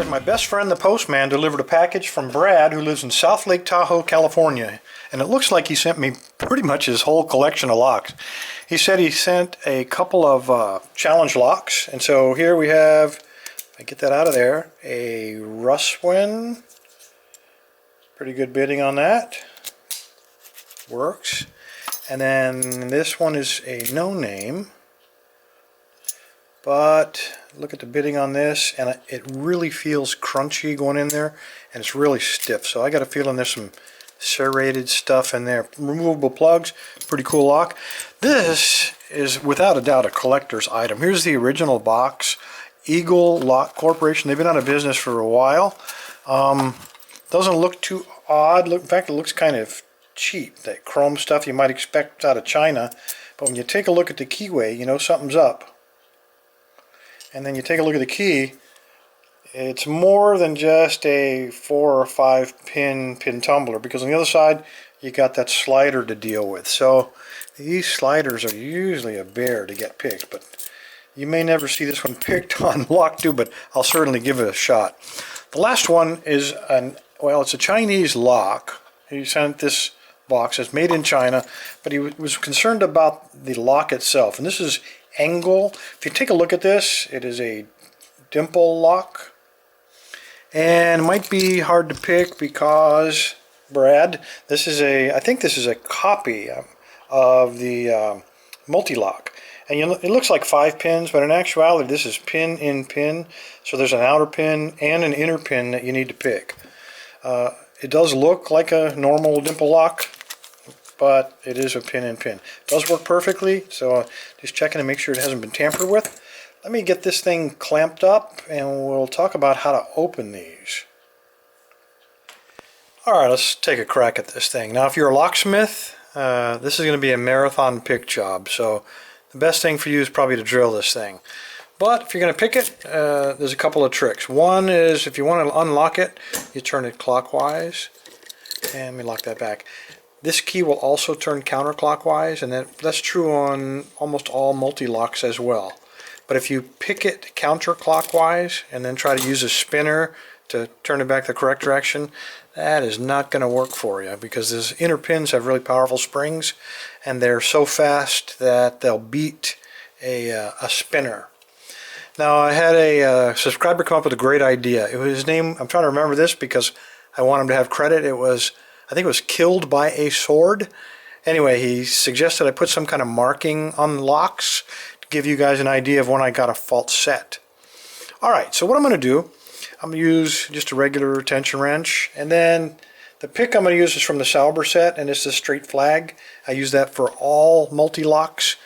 My best friend the postman delivered a package from Brad, who lives in South Lake Tahoe, California, and it looks like he sent me pretty much his whole collection of locks. He said he sent a couple of challenge locks, and so here we have, if I get that out of there, a Russwin. Pretty good bidding on that. Works. And then this one is a no name. But look at the bidding on this, and it really feels crunchy going in there, and it's really stiff. So I got a feeling there's some serrated stuff in there. Removable plugs, pretty cool lock. This is without a doubt a collector's item. Here's the original box. Eagle Lock Corporation. They've been out of business for a while. Doesn't look too odd. In fact, it looks kind of cheap. That chrome stuff you might expect out of China. But when you take a look at the keyway, you know something's up. And then you take a look at the key, it's more than just a 4 or 5 pin tumbler, because on the other side you got that slider to deal with. So these sliders are usually a bear to get picked, but you may never see this one picked on Lock 2, but I'll certainly give it a shot. The last one is it's a Chinese lock. He sent this box. It's made in China, but he was concerned about the lock itself, and this is Angal. If you take a look at this, it is a dimple lock, and it might be hard to pick because, Brad, I think this is a copy of the Mul-T-Lock, and it looks like 5 pins, but in actuality this is pin in pin. So there's an outer pin and an inner pin that you need to pick. It does look like a normal dimple lock, but it is a pin in pin. It does work perfectly, so just checking to make sure it hasn't been tampered with. Let me get this thing clamped up and we'll talk about how to open these. Alright, let's take a crack at this thing. Now if you're a locksmith, this is going to be a marathon pick job, so the best thing for you is probably to drill this thing. But if you're going to pick it, there's a couple of tricks. One is if you want to unlock it, you turn it clockwise. And let me lock that back. This key will also turn counterclockwise, and that's true on almost all multi-locks as well. But if you pick it counterclockwise and then try to use a spinner to turn it back the correct direction, that is not going to work for you, because those inner pins have really powerful springs, and they're so fast that they'll beat a spinner. Now, I had a subscriber come up with a great idea. It was his name. I'm trying to remember this because I want him to have credit. I think it was Killed by a Sword. Anyway, he suggested I put some kind of marking on locks to give you guys an idea of when I got a fault set. Alright, so what I'm going to do, I'm going to use just a regular tension wrench, and then the pick I'm going to use is from the Sauber set, and it's the straight flag. I use that for all multi-locks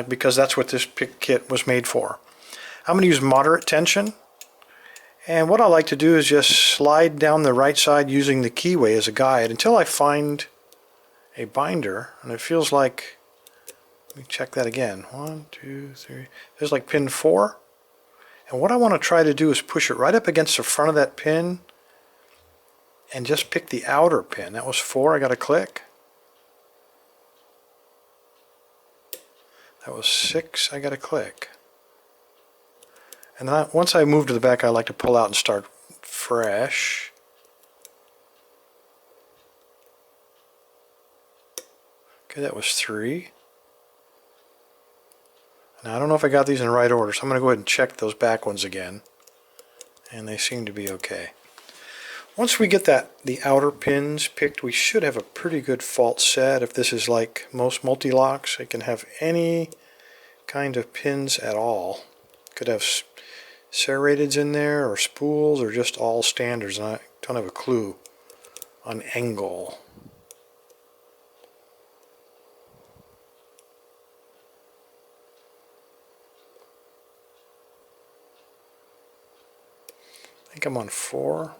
because that's what this pick kit was made for. I'm going to use moderate tension. And what I like to do is just slide down the right side using the keyway as a guide until I find a binder. And it feels like, let me check that again. 1, 2, 3. There's like pin 4. And what I want to try to do is push it right up against the front of that pin and just pick the outer pin. That was 4. I got to click. That was 6. I got to click. And then once I move to the back, I like to pull out and start fresh. Okay, that was 3. Now I don't know if I got these in the right order, so I'm going to go ahead and check those back ones again. And they seem to be okay. Once we get the outer pins picked, we should have a pretty good fault set. If this is like most multi-locks, it can have any kind of pins at all. Could have serrateds in there, or spools, or just all standards, and I don't have a clue on Angal. I think I'm on 4.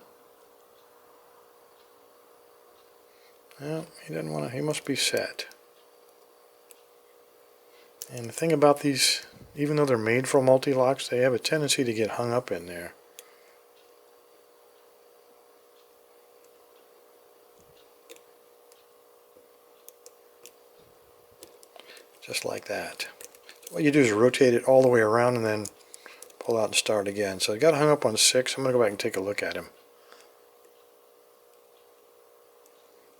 Well, he doesn't want to, he must be set. And the thing about these, even though they're made for multi-locks, they have a tendency to get hung up in there. Just like that. What you do is rotate it all the way around and then pull out and start again. So I got hung up on 6. I'm going to go back and take a look at him.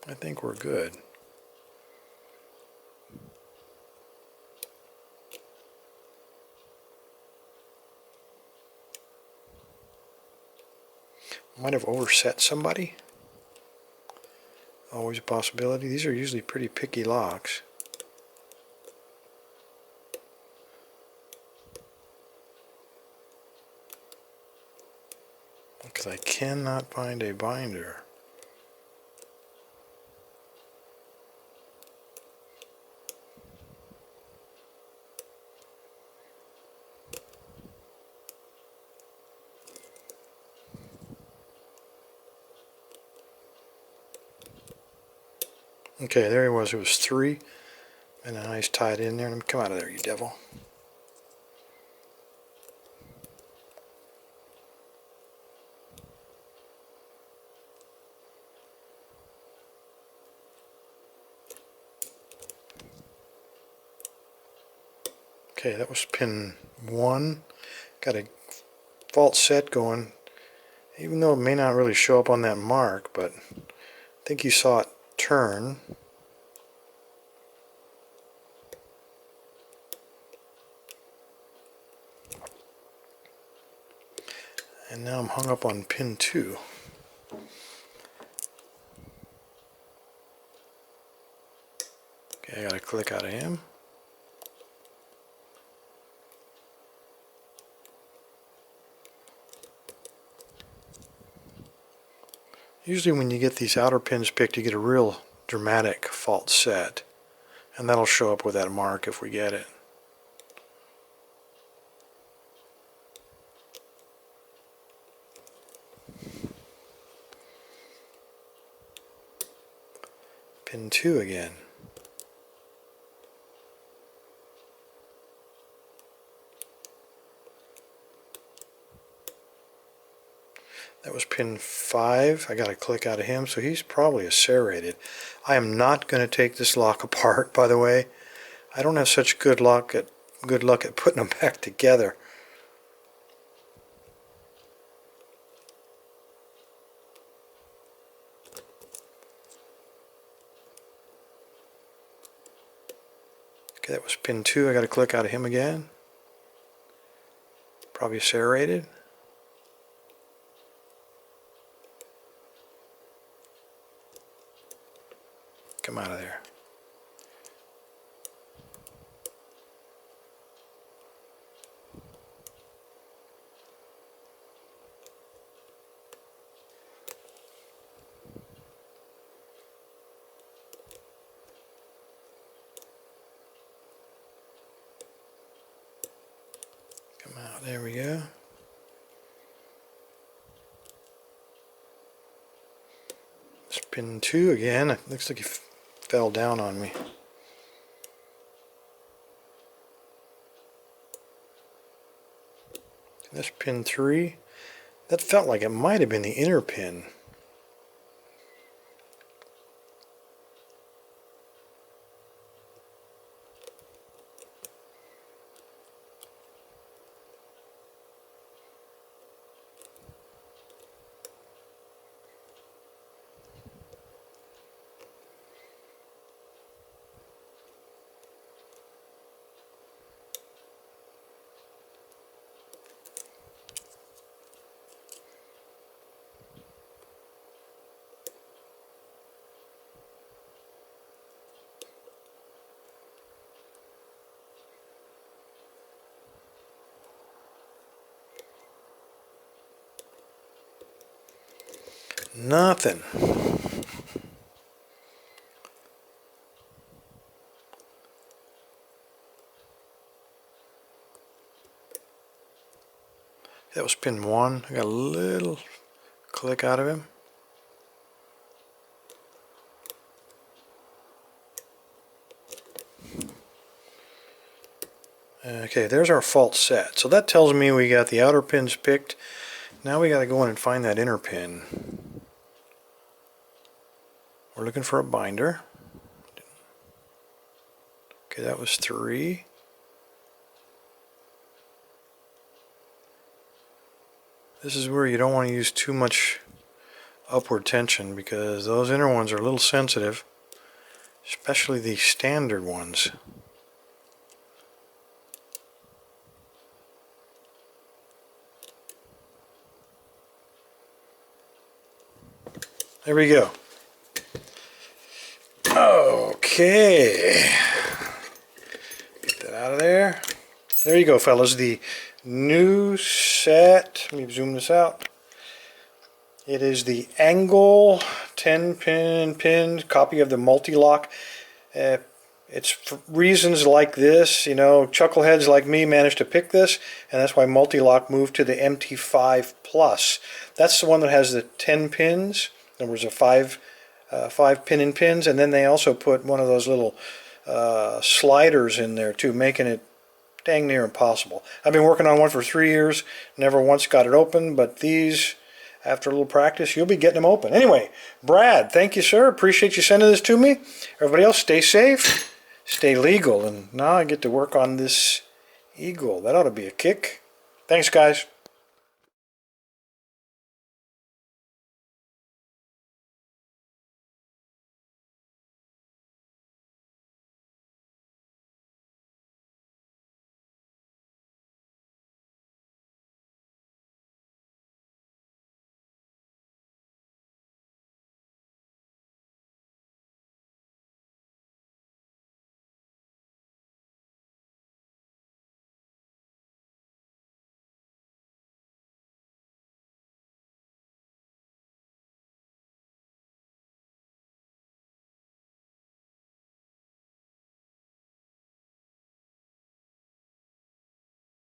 I think we're good. Might have overset somebody. Always a possibility. These are usually pretty picky locks. Because I cannot find a binder. Okay, there he was. It was 3. And a nice tied in there. Let me come out of there, you devil. Okay, that was pin 1. Got a false set going, even though it may not really show up on that mark, but I think you saw it turn. And now I'm hung up on pin 2. Okay, I gotta click out of him. Usually when you get these outer pins picked, you get a real dramatic false set. And that'll show up with that mark if we get it. Pin 2 again. That was pin 5. I got to click out of him, so he's probably a serrated. I am not going to take this lock apart, by the way. I don't have such good luck at putting them back together. Okay, that was pin 2. I got to click out of him again. Probably serrated. Come out of there. Come out. There we go. It's pin 2 again. It looks like he fell down on me. That's pin 3. That felt like it might have been the inner pin. Nothing. That was pin 1. I got a little click out of him. Okay, there's our false set. So that tells me we got the outer pins picked. Now we got to go in and find that inner pin. We're looking for a binder. Okay, that was 3. This is where you don't want to use too much upward tension because those inner ones are a little sensitive, especially the standard ones. There we go. Okay. Get that out of there. There you go, fellas. The new set. Let me zoom this out. It is the Angal 10-pin copy of the Mul-T-Lock. It's for reasons like this, you know, chuckleheads like me managed to pick this, and that's why Mul-T-Lock moved to the MT5 Plus. That's the one that has the 10 pins. There was a five pin pins, and then they also put one of those little sliders in there too, making it dang near impossible. I've been working on one for 3 years, never once got it open, but these, after a little practice, you'll be getting them open. Anyway, Brad, thank you, sir. Appreciate you sending this to me. Everybody else, stay safe, stay legal, and now I get to work on this eagle. That ought to be a kick. Thanks, guys.